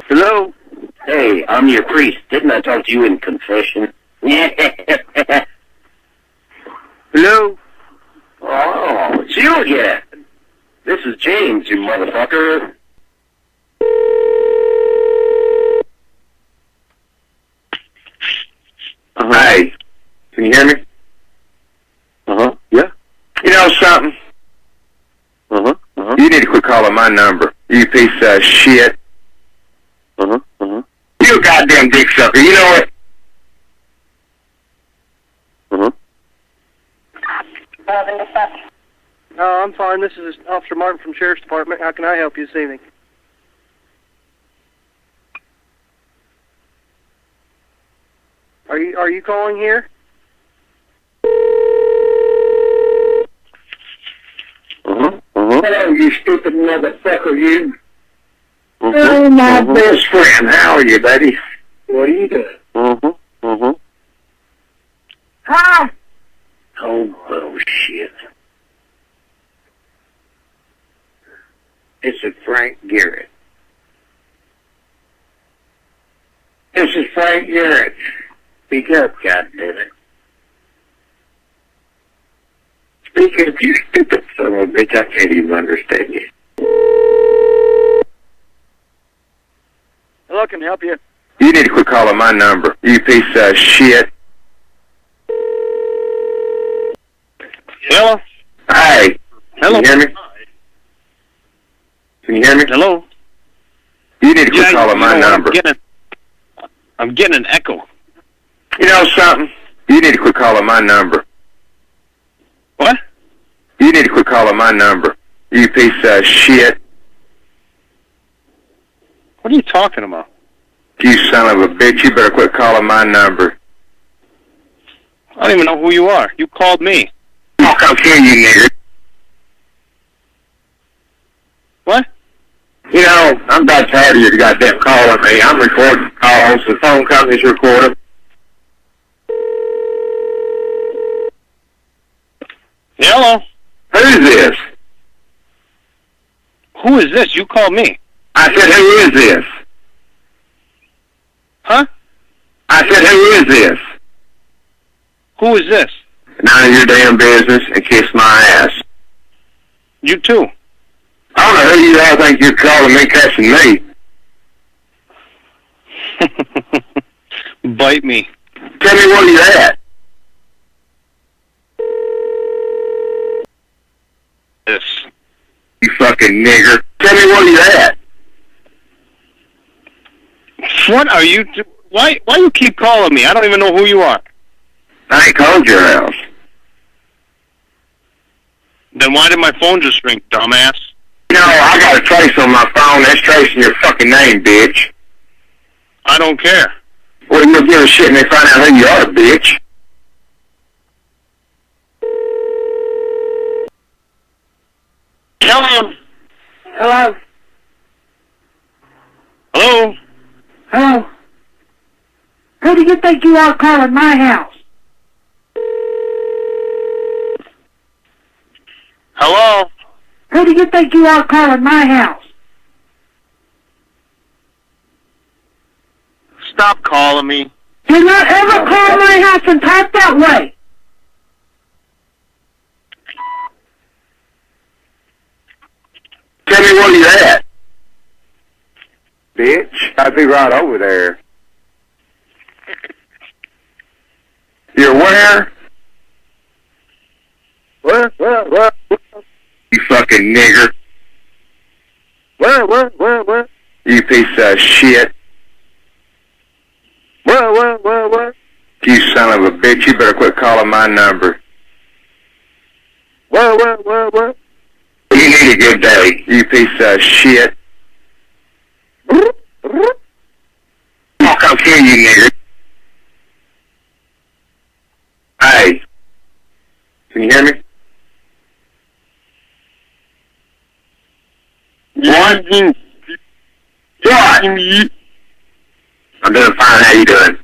Hello? Hey, I'm your priest. Didn't I talk to you in confession? Hello? Oh, it's you again. This is James, you motherfucker. Hey, can you hear me? Yeah? You know something? You need to quit calling my number. You piece of shit. You a goddamn dick sucker. You know what? I'm fine. This is Officer Martin from Sheriff's Department. How can I help you this evening? Are you calling here? Hello, you stupid motherfucker, you. Oh, my best friend. How are you, buddy? What are you doing? Huh? Oh, bullshit. This is Frank Garrett. This is Frank Garrett. Speak up, goddammit. Speak up, you stupid son of a bitch. I can't even understand you. Hello, can I help you? You need to quit calling my number. You piece of shit. Hello? Hey. Hello? Can you hear me? Can you hear me? Hello? You need to quit calling my number. I'm getting an echo. You know something? You need to quit calling my number. What? You need to quit calling my number. You piece of shit. What are you talking about? You son of a bitch, you better quit calling my number. I don't even know who you are. You called me. I'll come kill you, nigger. What? You know, I'm about tired of your goddamn calling me. I'm recording calls. The phone company's recording. Hello? Who's this? Who is this? You called me. I said, who is this? Huh? I said, who is this? Who is this? None of your damn business and kiss my ass. You too. I don't know who you all think you're calling me, cussing me. Bite me. Tell me where you're at. This. You fucking nigger. Tell me where you're at. What are you... Why you keep calling me? I don't even know who you are. I ain't called your house. Then why did my phone just ring, dumbass? No, I got a trace on my phone. That's tracing your fucking name, bitch. I don't care. Well, you'll give a shit when they find out who you are, bitch. Hello? Hello? Hello? Hello? Who do you think you are calling my house? Hello? Who do you think you are calling my house? Stop calling me. Do not ever call my house and talk that way. Tell me where you're at. Bitch, I'd be right over there. You're where? What? You fucking nigger. What? You piece of shit. What? You son of a bitch, you better quit calling my number. What? You need a good day, you piece of shit. I'll come kill you, nigger. Hey. Can you hear me? What? What? I'm doing fine. How you doing?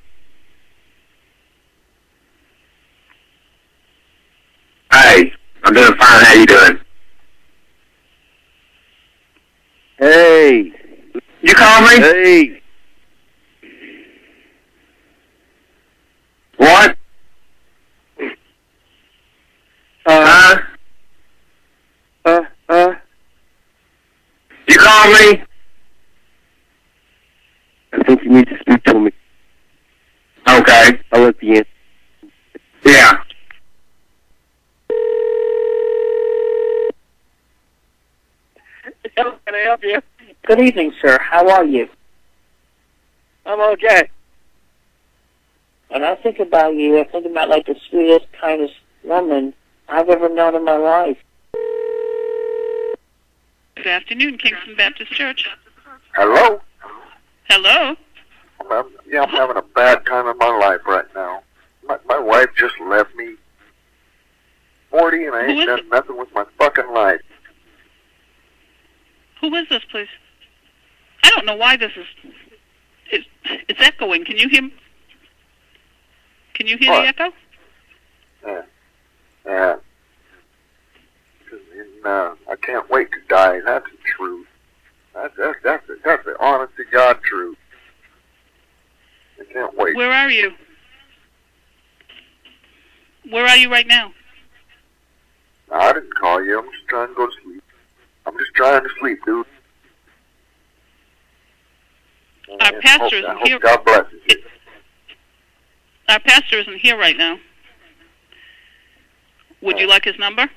Hey, I'm doing fine. How you doing? Hey. You call me? Hey. What? You call me? I think you need to speak to me. Okay. I'll let the answer. Yeah. Can I help you? Good evening, sir. How are you? I'm okay. When I think about you, I think about like the sweetest, kindest woman I've ever known in my life. Good afternoon, Kingston Baptist Church. Hello? Hello? I'm having a bad time in my life right now. My wife just left me. 40 and I ain't done nothing with my fucking life. Who is this, please? I don't know why this is... It's echoing. Can you hear... Can you hear What? the echo? Yeah. I can't wait to die. That's the truth. That's the honest to God truth. I can't wait. Where are you? Where are you right now? No, I didn't call you. I'm just trying to go to sleep. I'm just trying to sleep, dude. Our pastor isn't here. God blesses you. Our pastor isn't here right now. Would you like his number?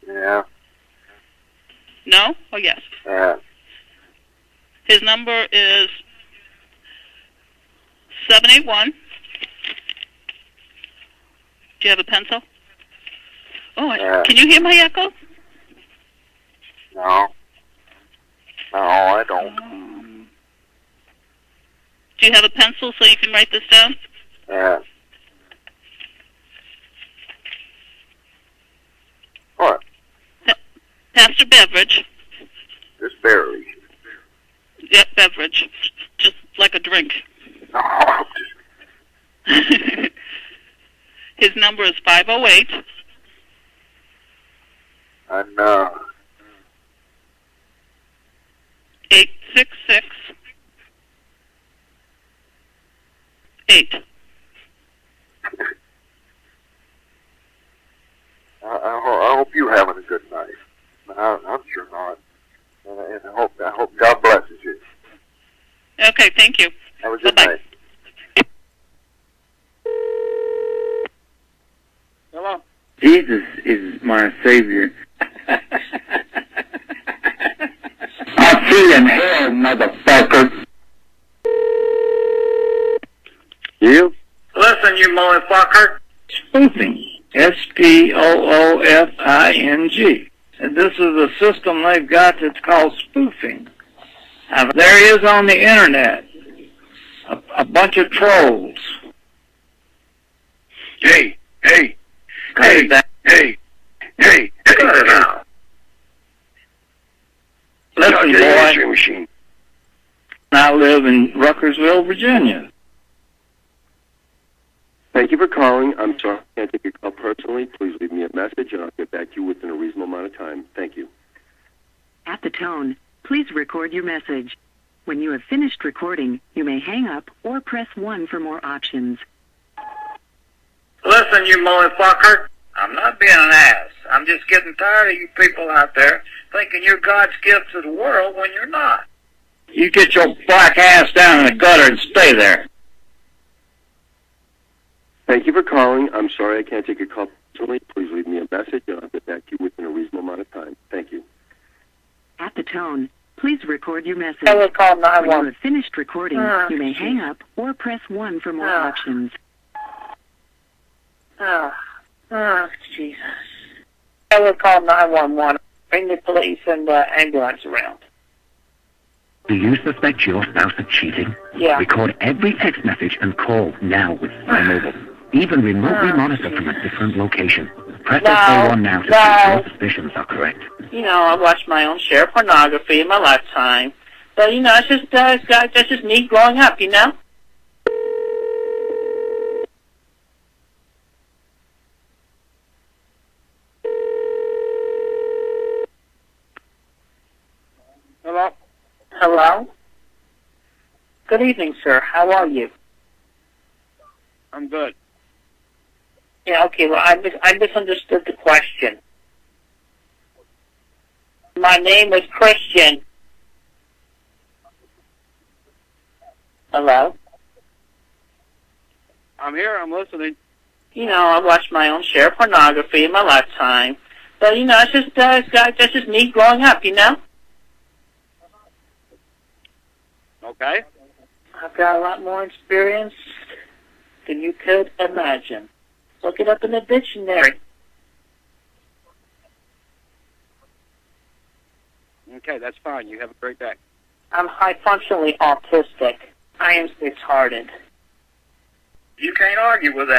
Yeah. No? Oh, yes. Yeah. His number is 781. Do you have a pencil? Oh, can you hear my echo? No. No, I don't. Do you have a pencil so you can write this down? Yeah. What? Pastor Beverage. Just barely. Yep, beverage. Just like a drink. No, His number is 508. I know. 866 8. I hope you're having a good night. I'm sure not. And I hope God blesses you. Okay, thank you. Have a good Bye-bye. night. Hello? Jesus is my Savior. I'll see you in hell, motherfucker. You? Listen, you motherfucker. Spoofing. Spoofing. And this is a system they've got that's called spoofing. Now, there is on the internet a bunch of trolls. Hey. Listen, boy, machine. I live in Ruckersville, Virginia. Thank you for calling. I'm sorry I can't take your call personally. Please leave me a message and I'll get back to you within a reasonable amount of time. Thank you. At the tone, please record your message. When you have finished recording, you may hang up or press 1 for more options. Listen, you motherfucker. I'm not being an ass. I'm just getting tired of you people out there thinking you're God's gift to the world when you're not. You get your black ass down in the gutter and stay there. Thank you for calling. I'm sorry I can't take your call personally. Please leave me a message and I'll get back to you within a reasonable amount of time. Thank you. At the tone, please record your message. I will call When you 911. have finished recording, you may hang up or press 1 for more options. Jesus. I will call 911. Bring the police and the ambulance around. Do you suspect your spouse of cheating? Yeah. Record every text message and call now with Spy Mobile. Even remotely monitor from a different location. Press OK1 now to see if your suspicions are correct. You know, I watched my own share of pornography in my lifetime. But, you know, it's just, that's just me growing up, you know? Hello? Hello? Good evening, sir. How are you? I'm good. Yeah, okay, well, I misunderstood the question. My name is Christian. Hello? I'm here. I'm listening. You know, I watched my own share of pornography in my lifetime. But, you know, that's just me growing up, you know? Okay. I've got a lot more experience than you could imagine. Look it up in the dictionary. Okay, that's fine. You have a great day. I'm high-functionally autistic. I am retarded. You can't argue with that.